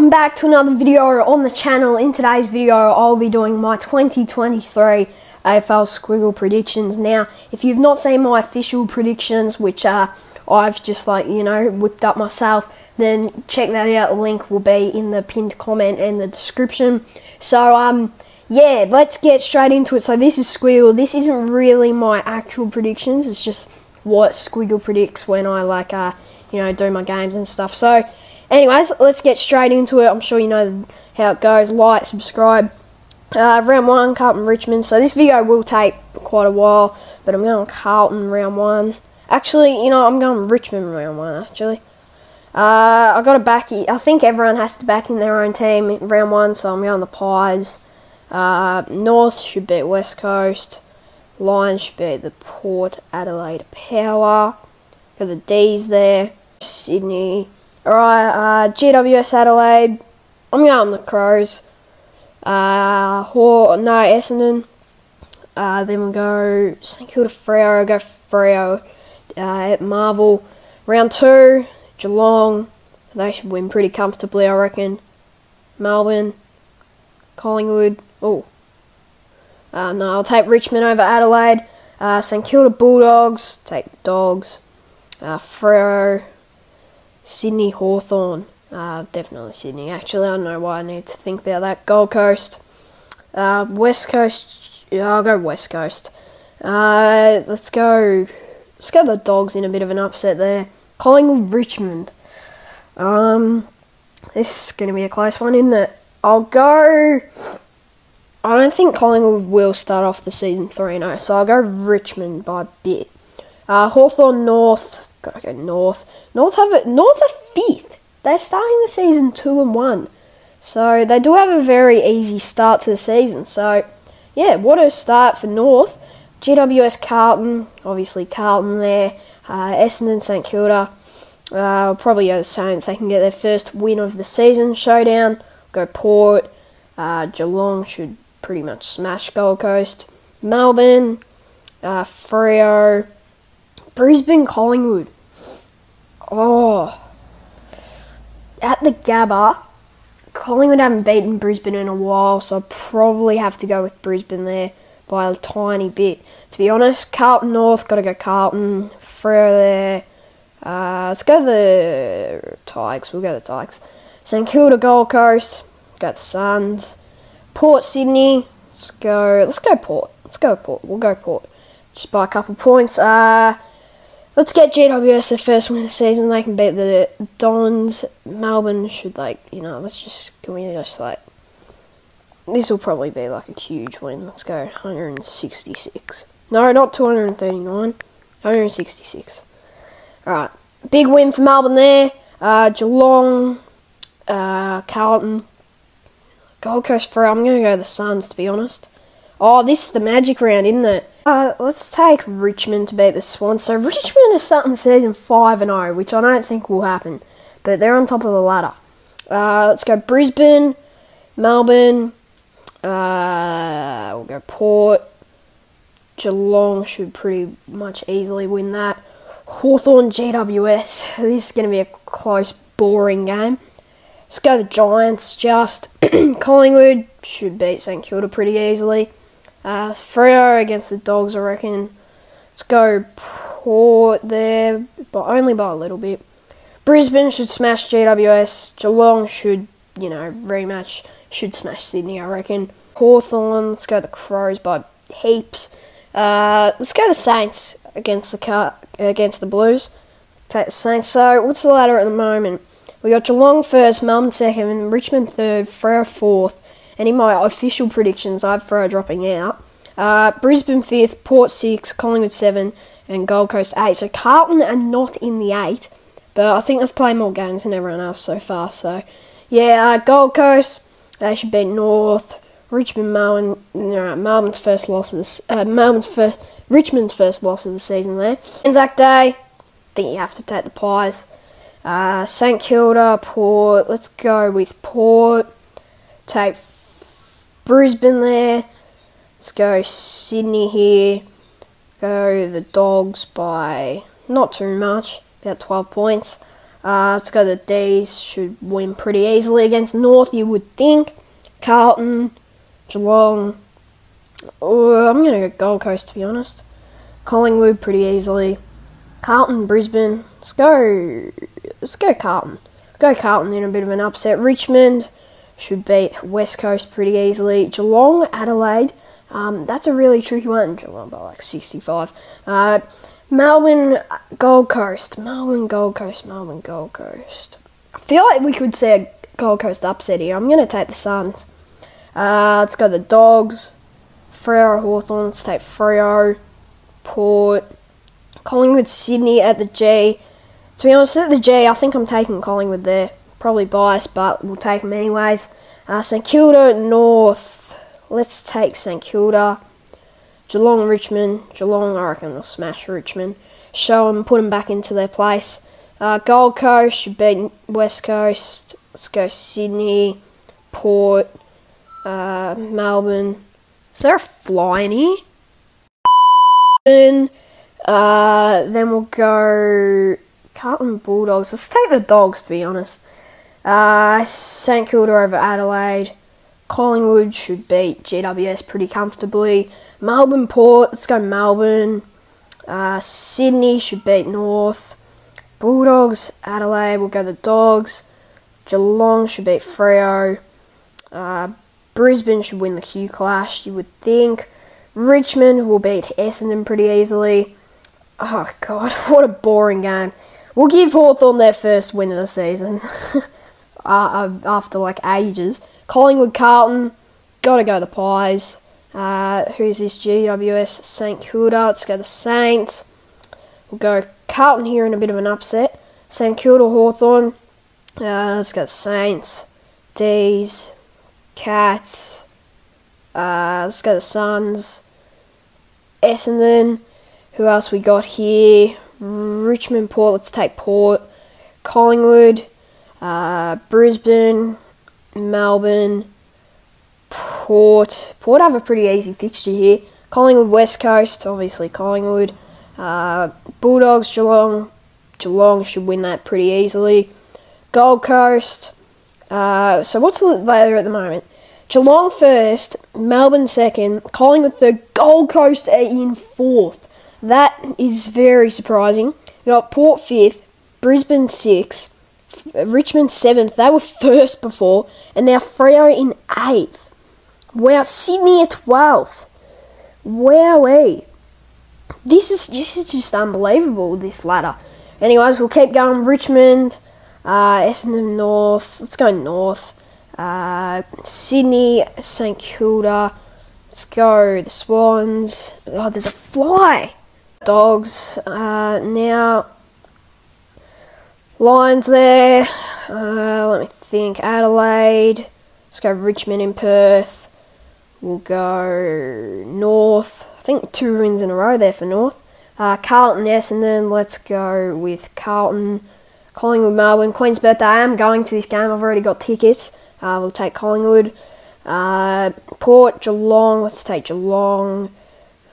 welcome back to another video on the channel. In today's video, I'll be doing my 2023 AFL Squiggle predictions. Now, if you've not seen my official predictions, which I've just whipped up myself, then check that out. The link will be in the pinned comment and the description. So, yeah, let's get straight into it. So this is Squiggle. This isn't really my actual predictions. It's just what Squiggle predicts when I do my games and stuff. So, anyways, let's get straight into it. I'm sure you know how it goes. Like, subscribe. Round 1, Carlton Richmond. So this video will take quite a while, but I'm going Carlton round 1. Actually, I'm going Richmond round 1, actually. I got to back it. I think everyone has to back in their own team in round 1, so I'm going the Pies. North should beat West Coast. Lions should beat the Port Adelaide Power. Got the D's there. Sydney. Alright, GWS Adelaide. I'm going the Crows. Essendon. Then we'll go St Kilda Freo. I'll go Freo at Marvel. Round 2, Geelong. They should win pretty comfortably, I reckon. Melbourne. Collingwood. No, I'll take Richmond over Adelaide. St Kilda Bulldogs. Take the Dogs. Freo. Sydney Hawthorn. Definitely Sydney. Actually, I don't know why I need to think about that. Gold Coast. West Coast. Yeah, I'll go West Coast. Let's go the Dogs in a bit of an upset there. Collingwood Richmond. This is going to be a close one, isn't it? I don't think Collingwood will start off the season 3-0, so I'll go Richmond by a bit. Hawthorn North. Gotta go North. North are 5th. They're starting the season 2-1. So they do have a very easy start to the season. So, yeah, what a start for North. GWS Carlton. Obviously Carlton there. Essendon St Kilda. Probably go the Saints. They can get their first win of the season. Showdown. Go Port. Geelong should pretty much smash Gold Coast. Melbourne. Freo. Brisbane Collingwood. At the Gabba, Collingwood haven't beaten Brisbane in a while, so I'll probably have to go with Brisbane there by a tiny bit. To be honest, Carlton North, got to go Carlton. Freo there. Let's go the Tigers. We'll go the Tigers. St Kilda Gold Coast. Got the Suns. Port Sydney. Let's go Port. We'll go Port. Just by a couple points. Let's get GWS their first win of the season. They can beat the Dons. Melbourne should this will probably be like a huge win. Let's go 166. No, not 239. 166. Alright. Big win for Melbourne there. Geelong. Carlton. Gold Coast Freo. I'm going to go the Suns, to be honest. Oh, this is the magic round, isn't it? Let's take Richmond to beat the Swans. So Richmond is starting the season 5-0, which I don't think will happen. But they're on top of the ladder. Let's go Brisbane, Melbourne. We'll go Port. Geelong should pretty much easily win that. Hawthorn GWS. This is going to be a close, boring game. Let's go the Giants. Just Collingwood should beat St Kilda pretty easily. Freo against the Dogs, I reckon. Let's go Port there, but only by a little bit. Brisbane should smash GWS. Geelong should, rematch, should smash Sydney, I reckon. Hawthorn, let's go the Crows by heaps. Let's go the Saints against the Blues. Take the Saints. So, what's the ladder at the moment? We got Geelong first, Melbourne second, and Richmond third, Freo fourth. And in my official predictions, I have Freo dropping out. Brisbane 5th, Port 6, Collingwood 7, and Gold Coast 8. So Carlton are not in the 8, but I think they've played more games than everyone else so far. So, yeah, Gold Coast, they should beat North. Richmond, Melbourne, Richmond's first loss of the season there. Anzac Day, I think you have to take the Pies. St Kilda, Port, let's go with Port. Take Brisbane there. Let's go Sydney here. Go the Dogs by not too much, about 12 points. Let's go the D's. Should win pretty easily against North, you would think. Carlton, Geelong. I'm going to go Gold Coast, to be honest. Collingwood, pretty easily. Carlton, Brisbane. Let's go Carlton. Go Carlton in a bit of an upset. Richmond should beat West Coast pretty easily. Geelong, Adelaide. That's a really tricky one. Geelong by like 65. Melbourne, Gold Coast. Melbourne, Gold Coast. Melbourne, Gold Coast. I feel like we could see a Gold Coast upset here. I'm going to take the Suns. Let's go the Dogs. Freo, Hawthorn. Let's take Freo. Port. Collingwood, Sydney at the G. To be honest, at the G, I think I'm taking Collingwood there. Probably biased, but we'll take them anyways. St Kilda, North. Let's take St Kilda. Geelong, Richmond. Geelong, I reckon will smash Richmond. Show them, put them back into their place. Gold Coast should beat West Coast. Let's go Sydney. Port. Melbourne. Is there a fly in here? Then we'll go Carlton Bulldogs. Let's take the Dogs, to be honest. St Kilda over Adelaide. Collingwood should beat GWS pretty comfortably. Melbourne Port. Let's go Melbourne. Sydney should beat North. Bulldogs Adelaide. We'll go the Dogs. Geelong should beat Freo. Brisbane should win the Q Clash, you would think. Richmond will beat Essendon pretty easily. Oh, God, what a boring game. We'll give Hawthorn their first win of the season. After, like, ages. Collingwood, Carlton. Gotta go the Pies. Who's this? GWS, St Kilda. Let's go the Saints. We'll go Carlton here in a bit of an upset. St Kilda, Hawthorn. Let's go the Saints. D's. Cats. Let's go the Suns. Essendon. Who else we got here? Richmond, Port. Let's take Port. Collingwood. Brisbane. Melbourne. Port. Port have a pretty easy fixture here. Collingwood, West Coast. Obviously Collingwood. Bulldogs, Geelong. Geelong should win that pretty easily. Gold Coast. So what's the ladder at the moment? Geelong first, Melbourne second, Collingwood third, Gold Coast in fourth. That is very surprising. You got Port fifth, Brisbane sixth, Richmond seventh. They were first before, and now Freo in eighth. Wow, Sydney at 12th. Wowee. This is just unbelievable, this ladder. Anyways, we'll keep going. Richmond, Essendon North. Let's go North. Sydney, St Kilda. Let's go the Swans. Oh, there's a fly. Dogs. Now, Lions there. Let me think. Adelaide. Let's go Richmond in Perth. We'll go North. I think 2 wins in a row there for North. Carlton, Essendon. Let's go with Carlton. Collingwood, Melbourne. Queen's birthday. I am going to this game. I've already got tickets. We'll take Collingwood. Port, Geelong. Let's take Geelong.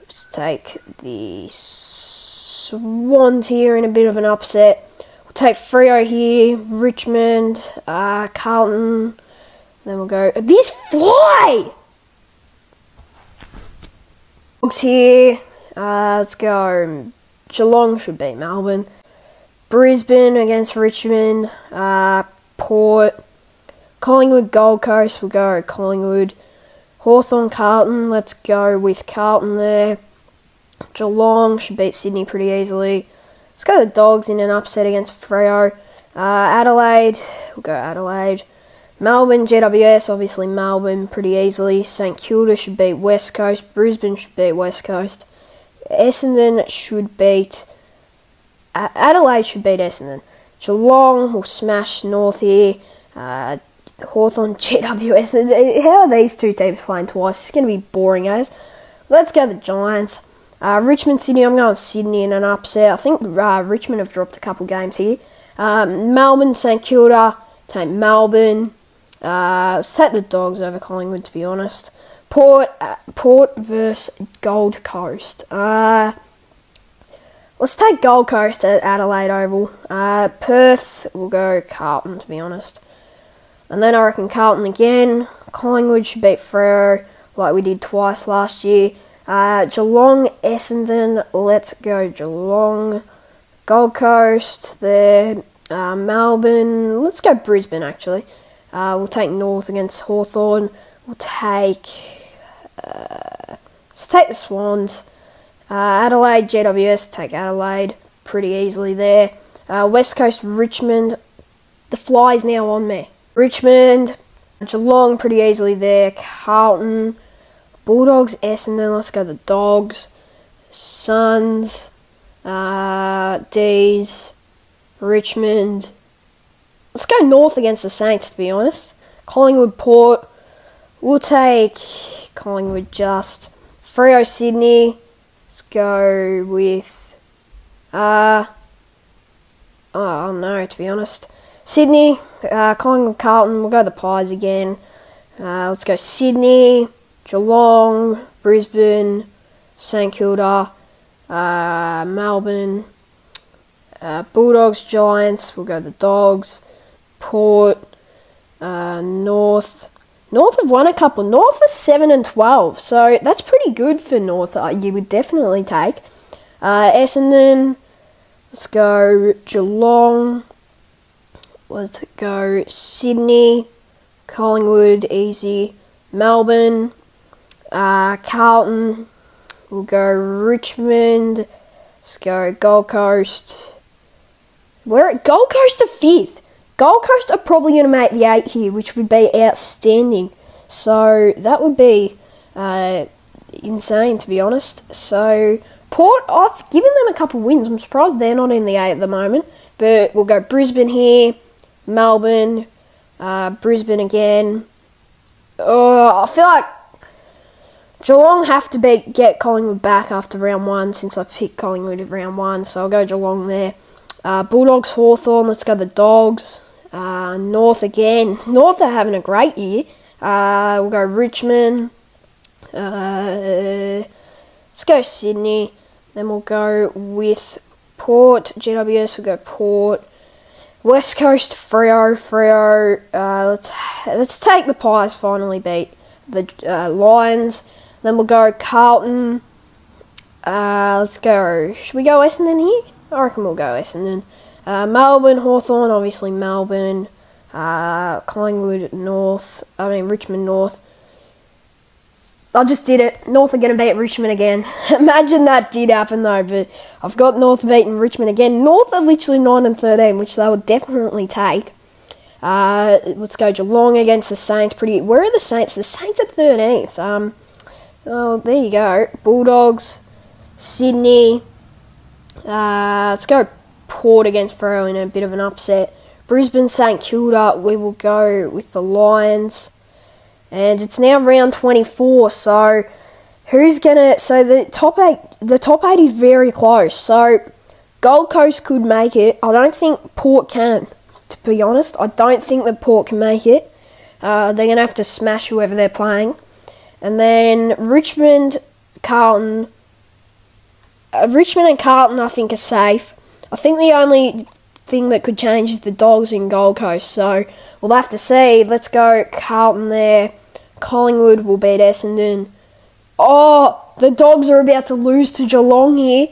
Let's take the Swans here in a bit of an upset. We'll take Freo here. Richmond. Carlton. Then we'll go... This fly! Dogs here. Let's go. Geelong should beat Melbourne. Brisbane against Richmond. Port. Collingwood, Gold Coast. We'll go Collingwood. Hawthorn, Carlton. Let's go with Carlton there. Geelong should beat Sydney pretty easily. Let's go the Dogs in an upset against Freo. Adelaide. We'll go Adelaide. Melbourne, GWS. Obviously Melbourne pretty easily. St Kilda should beat West Coast. Brisbane should beat West Coast. Essendon should beat... Adelaide should beat Essendon. Geelong will smash North here. Hawthorn, GWS. How are these two teams playing twice? It's going to be boring, guys. Let's go the Giants. Richmond, Sydney. I'm going Sydney in an upset. I think Richmond have dropped a couple games here. Melbourne, St Kilda. Take Melbourne. Set the Dogs over Collingwood, to be honest. Port versus Gold Coast. Let's take Gold Coast at Adelaide Oval. Perth, we'll go Carlton, to be honest. And then I reckon Carlton again. Collingwood should beat Freo like we did twice last year. Geelong, Essendon, let's go Geelong. Gold Coast there. Melbourne, let's go Brisbane actually. We'll take North against Hawthorn. We'll take... let's take the Swans. Adelaide, GWS, take Adelaide pretty easily there. West Coast, Richmond. The fly's now on me. Richmond, Geelong pretty easily there. Carlton, Bulldogs, Essendon, let's go the Dogs. Suns, D's, Richmond. Let's go North against the Saints, to be honest. Collingwood, Port. We'll take Collingwood just. Freo, Sydney. Let's go with... oh no, to be honest. Sydney, Collingwood, Carlton. We'll go the Pies again. Let's go Sydney, Geelong, Brisbane, St Kilda, Melbourne, Bulldogs, Giants. We'll go the Dogs. Port, North. North have won a couple. North is 7-12, so that's pretty good for North. You would definitely take. Essendon. Let's go Geelong. Let's go Sydney. Collingwood, easy. Melbourne. Carlton. We'll go Richmond. Let's go Gold Coast. We're at Gold Coast are 5th. Gold Coast are probably going to make the 8 here, which would be outstanding. So that would be insane, to be honest. So Port, I've given them a couple wins. I'm surprised they're not in the 8 at the moment. But we'll go Brisbane here, Melbourne, Brisbane again. I feel like Geelong have to get Collingwood back after round 1, since I picked Collingwood at round 1. So I'll go Geelong there. Bulldogs, Hawthorn, let's go the Dogs. North again. North are having a great year. We'll go Richmond. Let's go Sydney. Then we'll go with Port. GWS, we'll go Port. West Coast, Freo. Let's take the Pies, finally beat the Lions. Then we'll go Carlton. Let's go. Should we go Essendon here? I reckon we'll go Essendon. Melbourne, Hawthorn, obviously Melbourne. Collingwood, Richmond, North. I just did it. North are going to beat Richmond again. Imagine that did happen though, but I've got North beating Richmond again. North are literally 9-13, which they would definitely take. Let's go Geelong against the Saints. Where are the Saints? The Saints are 13th. Oh, there you go. Bulldogs, Sydney. Let's go Port against Freo in a bit of an upset. Brisbane, St Kilda, we will go with the Lions. And it's now round 24, so the top 8 is very close. So Gold Coast could make it. I don't think Port can, to be honest. I don't think that Port can make it. They're going to have to smash whoever they're playing. And then Richmond, Carlton. Richmond and Carlton, I think, are safe. I think the only thing that could change is the Dogs in Gold Coast. So we'll have to see. Let's go Carlton there. Collingwood will beat Essendon. Oh, the Dogs are about to lose to Geelong here.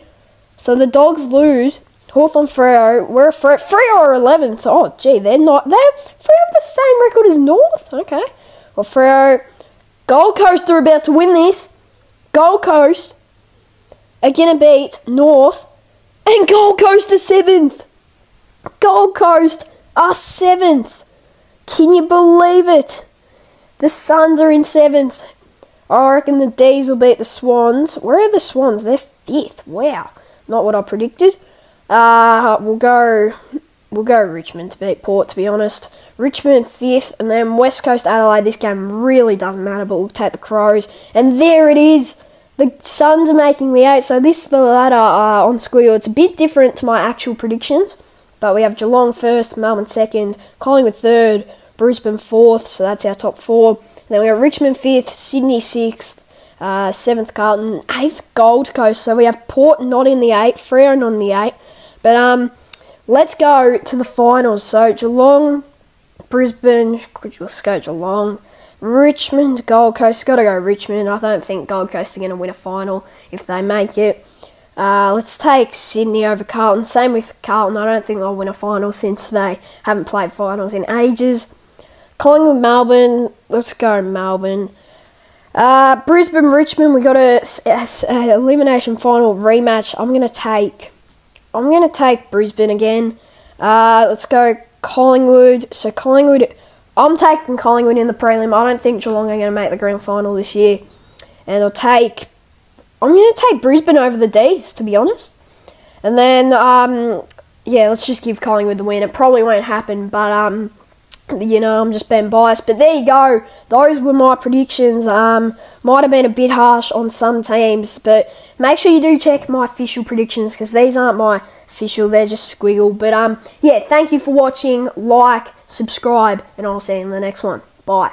So the Dogs lose. Hawthorn, Freo. We're Freo are 11th. Oh, gee, they're not. Freo have the same record as North. Okay. Well, Freo. Gold Coast are about to win this. Gold Coast are going to beat North. And Gold Coast are 7th. Gold Coast are 7th. Can you believe it? The Suns are in 7th. I reckon the D's will beat the Swans. Where are the Swans? They're 5th. Wow. Not what I predicted. We'll go Richmond to beat Port, to be honest. Richmond 5th, and then West Coast, Adelaide. This game really doesn't matter, but we'll take the Crows. And there it is. The Suns are making the 8, so this is the ladder on Squiggle. It's a bit different to my actual predictions, but we have Geelong 1st, Melbourne 2nd, Collingwood 3rd, Brisbane 4th, so that's our top 4. Then we have Richmond 5th, Sydney 6th, 7th Carlton, 8th Gold Coast. So we have Port not in the 8, Freo not in the 8. But let's go to the finals. So Geelong, Brisbane, let's go Geelong. Richmond, Gold Coast, got to go Richmond. I don't think Gold Coast are going to win a final if they make it. Let's take Sydney over Carlton. Same with Carlton. I don't think they'll win a final since they haven't played finals in ages. Collingwood, Melbourne. Let's go Melbourne. Brisbane, Richmond. We got a elimination final rematch. I'm gonna take Brisbane again. Let's go Collingwood. So Collingwood. I'm taking Collingwood in the prelim. I don't think Geelong are going to make the grand final this year. And I'm going to take Brisbane over the D's, to be honest. And then, yeah, let's just give Collingwood the win. It probably won't happen, but, you know, I'm just being biased. But there you go. Those were my predictions. Might have been a bit harsh on some teams, but make sure you do check my official predictions because these aren't my official. They're just Squiggle. But, yeah, thank you for watching. Like, subscribe, and I'll see you in the next one. Bye.